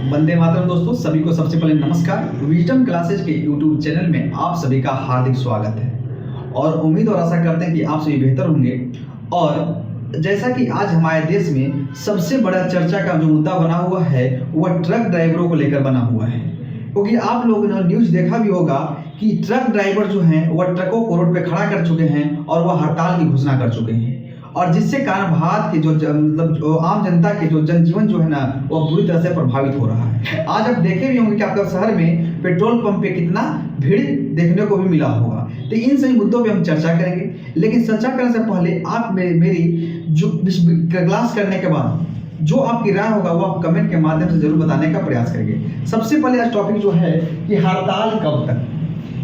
वंदे मातरम दोस्तों, सभी को सबसे पहले नमस्कार। विजडम क्लासेज के यूट्यूब चैनल में आप सभी का हार्दिक स्वागत है और उम्मीद और आशा करते हैं कि आप सभी बेहतर होंगे। और जैसा कि आज हमारे देश में सबसे बड़ा चर्चा का जो मुद्दा बना हुआ है वह ट्रक ड्राइवरों को लेकर बना हुआ है, क्योंकि आप लोगों ने न्यूज़ देखा भी होगा कि ट्रक ड्राइवर जो हैं वह ट्रकों को रोड पे खड़ा कर चुके हैं और वह हड़ताल की घोषणा कर चुके हैं, और जिससे कारण भारत के जो आम जनता के जो जनजीवन जो है ना वो बुरी तरह से प्रभावित हो रहा है। आज आप देखे भी होंगे कि आपका शहर में पेट्रोल पंप पे कितना भीड़ देखने को भी मिला होगा। तो इन सभी मुद्दों पे हम चर्चा करेंगे, लेकिन चर्चा करने से पहले आप मेरी जो क्लास करने के बाद जो आपकी राय होगा वो आप कमेंट के माध्यम से जरूर बताने का प्रयास करेंगे। सबसे पहले आज टॉपिक जो है कि हड़ताल कब तक।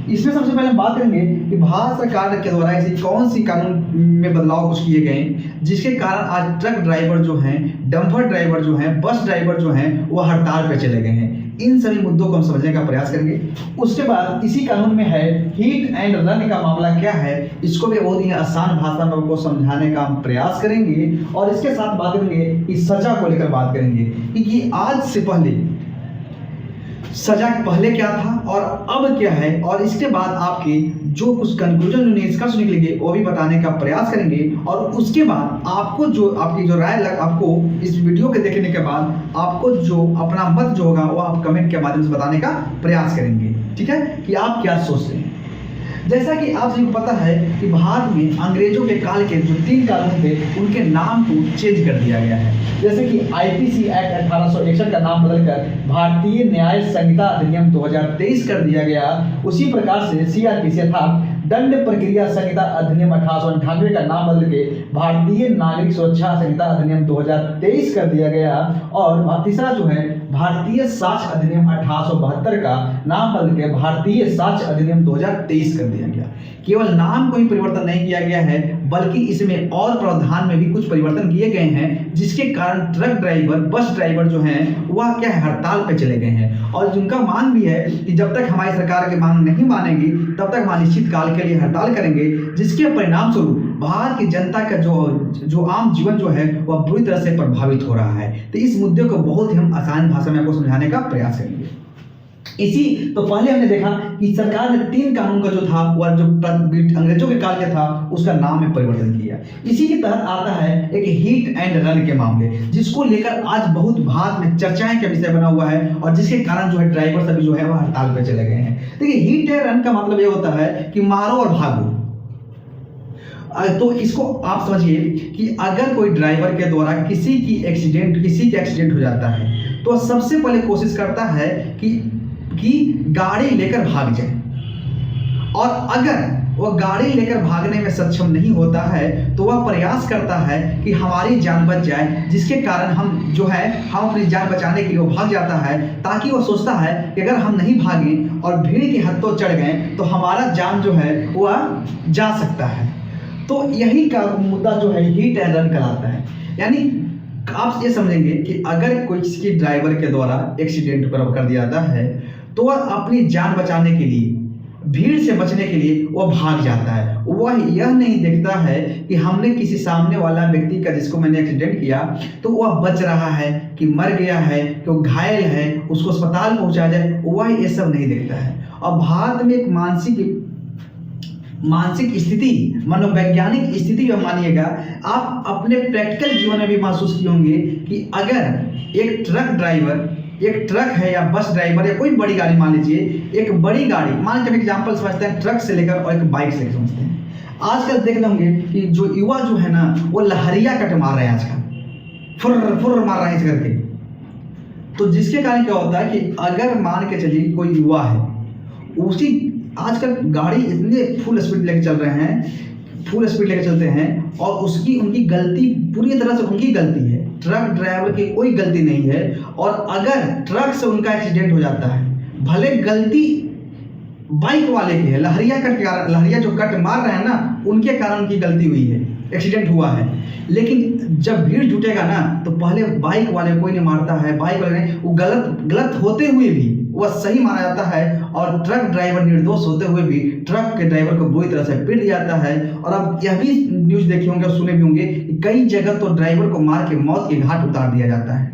इसमें सबसे पहले हम बात करेंगे कि भारत सरकार के द्वारा ऐसी कौन सी कानून में बदलाव कुछ किए गए जिसके कारण आज ट्रक ड्राइवर जो हैं, डंपर ड्राइवर जो हैं, बस ड्राइवर जो हैं वो हड़ताल पे चले गए हैं। इन सभी मुद्दों को हम समझने का प्रयास करेंगे। उसके बाद इसी कानून में है हिट एंड रन का मामला क्या है, इसको भी बहुत ही आसान भाषा में आपको समझाने का हम प्रयास करेंगे। और इसके साथ बात करेंगे कि सजा को लेकर बात करेंगे कि आज से पहले सजा पहले क्या था और अब क्या है, और इसके बाद आपके जो कुछ कंक्लूजन निष्कर्ष निकलेंगे वो भी बताने का प्रयास करेंगे। और उसके बाद आपको जो आपकी जो राय आपको इस वीडियो के देखने के बाद आपको जो अपना मत जो होगा वो आप कमेंट के माध्यम से बताने का प्रयास करेंगे, ठीक है, कि आप क्या सोचते हैं। जैसा कि आप सभी को पता है कि भारत में अंग्रेजों के काल के जो 3 कानून थे उनके नाम को चेंज कर दिया गया है। जैसे कि आईपीसी एक्ट 1861 का नाम बदलकर भारतीय न्याय संहिता अधिनियम 2023 कर दिया गया। उसी प्रकार से सीआरपीसी अर्थात दंड प्रक्रिया संहिता अधिनियम 1898 का नाम बदल के भारतीय नागरिक सुरक्षा संहिता अधिनियम 2023 कर दिया गया। और तीसरा जो है भारतीय साक्ष्य अधिनियम 1872 का नाम बदल के भारतीय साक्ष्य अधिनियम 2023 कर दिया गया। केवल नाम को ही परिवर्तन नहीं किया गया है बल्कि इसमें और प्रावधान में भी कुछ परिवर्तन किए गए हैं, जिसके कारण ट्रक ड्राइवर, बस ड्राइवर जो हैं वह क्या है हड़ताल पे चले गए हैं। और जिनका मांग भी है कि जब तक हमारी सरकार की मांग नहीं मानेगी तब तक हम अनिश्चित काल के लिए हड़ताल करेंगे, जिसके परिणाम स्वरूप भारत की जनता का जो आम जीवन जो है वह बुरी तरह से प्रभावित हो रहा है। तो इस मुद्दे को बहुत ही हम आसान भाषा में आपको समझाने का प्रयास करेंगे। तो पहले हमने देखा कि सरकार ने 3 कानून का जो था वह जो अंग्रेजों के काल का था उसका नाम में परिवर्तन किया। इसी के तहत आता है एक हिट एंड रन के मामले, जिसको लेकर आज बहुत भारत में चर्चाएं का विषय बना हुआ है और जिसके कारण जो है ड्राइवर सभी जो है वह हड़ताल पर चले गए हैं। देखिए, हिट एंड रन का मतलब ये होता है कि मारो और भागो। तो इसको आप समझिए कि अगर कोई ड्राइवर के द्वारा किसी का एक्सीडेंट हो जाता है तो सबसे पहले कोशिश करता है कि गाड़ी लेकर भाग जाए, और अगर वह गाड़ी लेकर भागने में सक्षम नहीं होता है तो वह प्रयास करता है कि हमारी जान बच जाए, जिसके कारण हम अपनी जान बचाने के लिए वो भाग जाता है, ताकि वो सोचता है कि अगर हम नहीं भागें और भीड़ की हद तो चढ़ गए तो हमारा जान जो है वह जा सकता है। तो यही का मुद्दा जो है हिट एंड रन कहलाता है। यानी आप ये समझेंगे कि अगर कोई किसी ड्राइवर के द्वारा एक्सीडेंट कर दिया जाता है तो वह अपनी जान बचाने के लिए, भीड़ से बचने के लिए वह भाग जाता है। वह यह नहीं देखता है कि हमने किसी सामने वाला व्यक्ति का, जिसको मैंने एक्सीडेंट किया, तो वह बच रहा है कि मर गया है कि वो घायल है, उसको अस्पताल पहुंचाया जाए, वह ये सब नहीं देखता है। और भारत में एक मानसिक स्थिति, मनोवैज्ञानिक स्थिति में मानिएगा, आप अपने प्रैक्टिकल जीवन में भी महसूस किए होंगे कि अगर एक ट्रक ड्राइवर, एक ट्रक है या बस ड्राइवर या कोई बड़ी गाड़ी, मान लीजिए एक बड़ी गाड़ी, मान लीजिए एग्जाम्पल समझते हैं ट्रक से लेकर और एक बाइक से लेकर समझते हैं। आजकल देख लेंगे कि जो युवा जो है ना वो लहरिया कट मार रहे हैं, आजकल फुर्र मार रहे हैं इस करके। तो जिसके कारण क्या होता है कि अगर मान के चलिए कोई युवा है, उसी आजकल गाड़ी इतने फुल स्पीड लेके चलते हैं और उनकी गलती पूरी तरह से उनकी गलती है, ट्रक ड्राइवर की कोई गलती नहीं है। और अगर ट्रक से उनका एक्सीडेंट हो जाता है, भले गलती बाइक वाले की है, लहरिया जो कट मार रहे हैं ना उनके कारण उनकी गलती हुई है, एक्सीडेंट हुआ है, लेकिन जब भीड़ जुटेगा ना तो पहले बाइक वाले कोई नहीं मारता है, बाइक वाले नहीं, वो गलत होते हुए भी वह सही माना जाता है, और ट्रक ड्राइवर निर्दोष होते हुए भी ट्रक के ड्राइवर को बुरी तरह से पीट दिया जाता है। और अब यह भी न्यूज़ देखे होंगे और सुने भी होंगे कि कई जगह तो ड्राइवर को मार के मौत के घाट उतार दिया जाता है।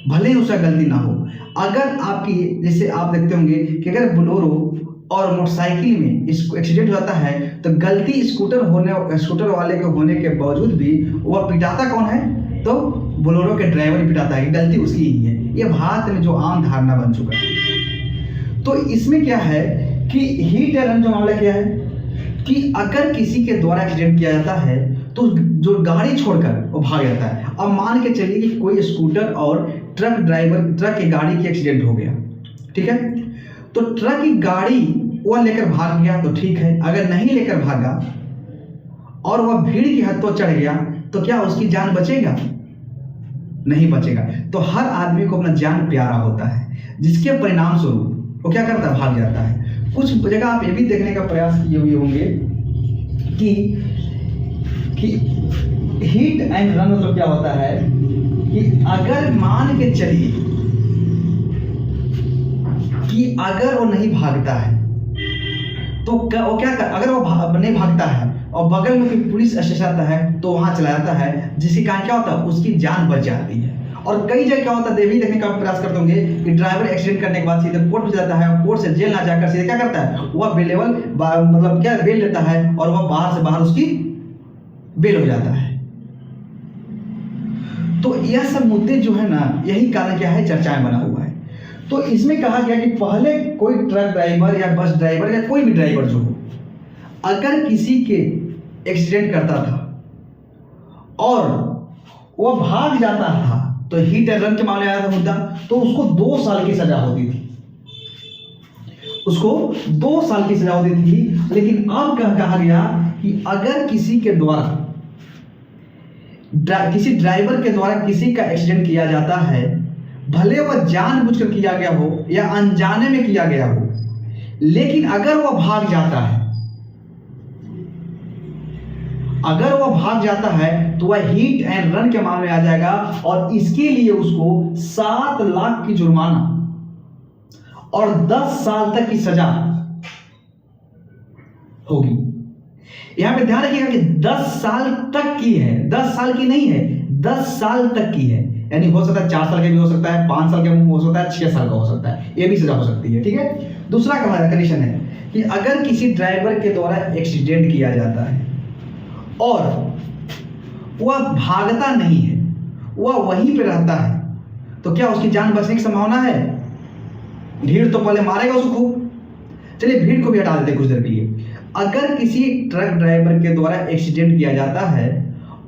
भले ही उसका गलती ना हो। अगर आपकी, जैसे आप देखते होंगे कि अगर बोलेरो और मोटरसाइकिल में इसको एक्सीडेंट हो जाता है तो गलती स्कूटर वाले के होने के बावजूद भी वह पिटाता कौन है? तो बोलेरो के ड्राइवर ही पिटाता है, गलती उसकी ही है। ये भारत में जो आम धारणा बन चुका है। तो इसमें क्या है कि हिट एंड रन जो मामला क्या है कि अगर किसी के द्वारा एक्सीडेंट किया जाता है तो जो गाड़ी छोड़कर वो भाग जाता है। अब मान के चलिए कि कोई स्कूटर और ट्रक की गाड़ी की एक्सीडेंट हो गया, ठीक है, तो ट्रक की गाड़ी वह लेकर भाग गया तो ठीक है। अगर नहीं लेकर भागा और वह भीड़ की हद पर चढ़ गया तो क्या उसकी जान बचेगा? नहीं बचेगा। तो हर आदमी को अपना जान प्यारा होता है, जिसके परिणाम स्वरूप वो क्या करता है? भाग जाता है। कुछ जगह आप ये भी देखने का प्रयास किए हुए होंगे कि हिट एंड रन मतलब क्या होता है कि अगर मान के चलिए कि अगर वो नहीं भागता है तो वो क्या कर, अगर वो नहीं भागता है और बगल में कोई पुलिस स्टेशन आता है तो वहां चला जाता है, जिसके कारण क्या होता है? उसकी जान बच जाती है। और कई जगह क्या होता है, देवी देखने का प्रयास करते होंगे कि ड्राइवर एक्सीडेंट करने के बाद सीधे कोर्ट में जाता है और कोर्ट से जेल ना जाकर सीधे क्या करता है? वह बेलेबल मतलब क्या बेल लेता है और वह बाहर से बाहर उसकी बेल हो जाता है। तो यह सब मुद्दे जो है ना, यही कारण क्या है, चर्चाएं बना हुआ है। तो इसमें कहा गया कि पहले कोई ट्रक ड्राइवर या बस ड्राइवर या कोई भी ड्राइवर जो हो, अगर किसी के एक्सीडेंट करता था और वह भाग जाता था तो हिट एंड रन के मामले आया था मुद्दा, तो उसको 2 साल की सजा होती थी। उसको 2 साल की सजा होती थी। लेकिन अब कहा गया कि अगर किसी के द्वारा किसी ड्राइवर के द्वारा किसी का एक्सीडेंट किया जाता है, भले वह जानबूझकर किया गया हो या अनजाने में किया गया हो, लेकिन अगर वह भाग जाता है, अगर वह भाग जाता है तो वह हिट एंड रन के मामले में आ जाएगा और इसके लिए उसको 7 लाख की जुर्माना और 10 साल तक की सजा होगी। यहां पे ध्यान रखिएगा कि 10 साल तक की है, 10 साल की नहीं है, 10 साल तक की है। यानी हो सकता है 4 साल का भी हो सकता है, 5 साल का भी हो सकता है, 6 साल का हो सकता है, ये भी सजा हो सकती है, ठीक है। दूसरा कंडीशन है कि अगर किसी ड्राइवर के द्वारा एक्सीडेंट किया जाता है और वह भागता नहीं है, वह वहीं पे रहता है, तो क्या उसकी जान बचने की संभावना है? भीड़ तो पहले मारेगा उसको खूब। चलिए भीड़ को भी हटा देते कुछ देर के लिए। अगर किसी ट्रक ड्राइवर के द्वारा एक्सीडेंट किया जाता है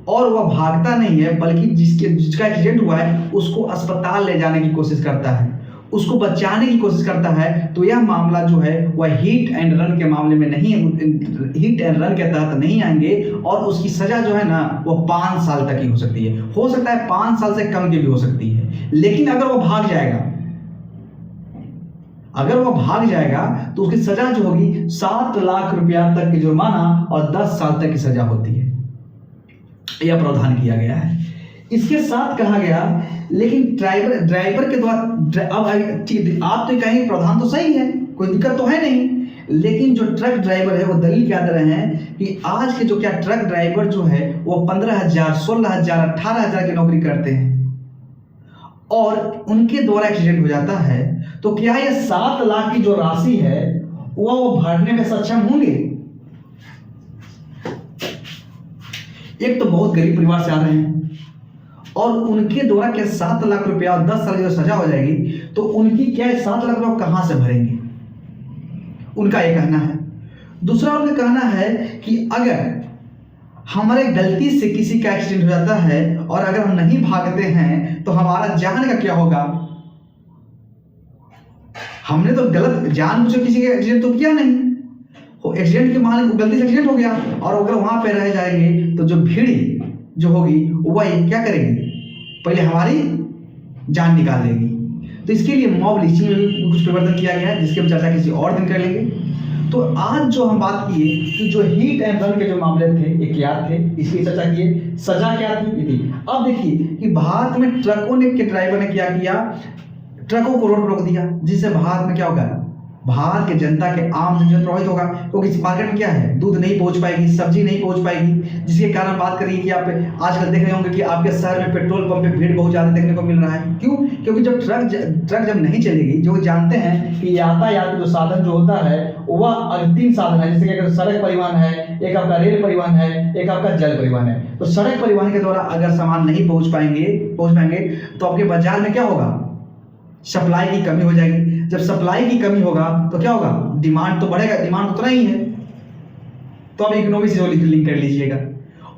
और वह भागता नहीं है, बल्कि जिसका एक्सीडेंट हुआ है उसको अस्पताल ले जाने की कोशिश करता है, उसको बचाने की कोशिश करता है, तो यह मामला जो है वह हिट एंड रन के मामले में नहीं, हिट एंड रन के तहत नहीं आएंगे और उसकी सजा जो है ना वो 5 साल तक की हो सकती है। हो सकता है 5 साल से कम की भी हो सकती है। लेकिन अगर वो भाग जाएगा, अगर वो भाग जाएगा तो उसकी सजा जो होगी 7 लाख रुपया तक की जुर्माना और 10 साल तक की सजा होती है। यह प्रावधान किया गया है। इसके साथ कहा गया, लेकिन ड्राइवर के द्वारा, अब आप तो कहेंगे प्रावधान तो सही है, कोई दिक्कत तो है नहीं, लेकिन जो ट्रक ड्राइवर है वो दलील क्या दे रहे हैं कि आज के जो क्या ट्रक ड्राइवर जो है वो 15,000, 16,000, 18,000 की नौकरी करते हैं और उनके द्वारा एक्सीडेंट हो जाता है, तो क्या ये 7 लाख की जो राशि है वो भरने में सक्षम होंगे? एक तो बहुत गरीब परिवार से आ रहे हैं और उनके द्वारा क्या 7 लाख रुपया और 10 साल की जो सजा हो जाएगी, तो उनकी क्या 7 लाख रुपया कहां से भरेंगे? उनका ये कहना है। दूसरा उनका कहना है कि अगर हमारे गलती से किसी का एक्सीडेंट हो जाता है और अगर हम नहीं भागते हैं तो हमारा जान का क्या होगा? हमने तो गलत जानबूझ किसी का एक्सीडेंट तो किया नहीं, एक्सीडेंट के मामले गलती से एक्सीडेंट हो गया और अगर वहां पे रह जाएंगे तो जो भीड़ जो होगी वह क्या करेगी? पहले हमारी जान निकाल देगी। तो इसके लिए मॉब लिंचिंग में भी कुछ परिवर्तन किया गया है, जिसकी हम चर्चा किसी और दिन कर लेंगे। तो आज जो हम बात किए कि जो हिट एंड रन के जो मामले थे ये क्या थे, इसकी चर्चा किए, सजा क्या थी, ये थी। अब देखिए कि भारत में ट्रकों ने के ड्राइवर ने क्या किया, ट्रकों को रोक दिया, जिससे भारत में क्या होगा, भारत के जनता के आम जनजीवन प्रभावित होगा, क्योंकि इस मार्केट में क्या है, दूध नहीं पहुंच पाएगी, सब्जी नहीं पहुंच पाएगी, जिसके कारण बात करिए कि आप आजकल देख रहे होंगे कि आपके शहर में पेट्रोल पंप पे भीड़ बहुत ज़्यादा देखने को मिल रहा है। क्यों? क्योंकि जब ट्रक जब नहीं चलेगी, जो जानते हैं कि यातायात जो साधन जो होता है वह अंतिम साधन है, जैसे कि अगर सड़क परिवहन है, एक आपका रेल परिवहन है, एक आपका जल परिवहन है। तो सड़क परिवहन के द्वारा अगर सामान नहीं पहुंच पाएंगे तो आपके बाजार में क्या होगा, सप्लाई की कमी हो जाएगी। जब सप्लाई की कमी होगा तो क्या होगा, डिमांड तो बढ़ेगा, डिमांड उतना ही है। तो आप इकोनॉमी से लिंक कर लीजिएगा।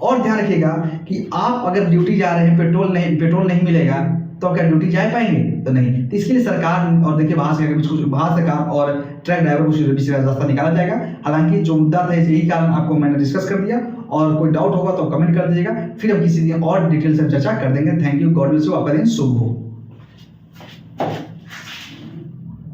और ध्यान रखिएगा कि आप अगर ड्यूटी जा रहे हैं, पेट्रोल नहीं मिलेगा तो आप क्या ड्यूटी जा पाएंगे? तो नहीं। तो इसके लिए सरकार और देखिए भारत सरकार और ट्रक ड्राइवर को कुछ रास्ता निकाला जाएगा। हालांकि जो मुद्दा था यही कारण आपको मैंने डिस्कस कर दिया, और कोई डाउट होगा तो कमेंट कर दीजिएगा, फिर हम किसी दिन और डिटेल से चर्चा कर देंगे। Thank you, God bless you, आपका दिन शुभ हो।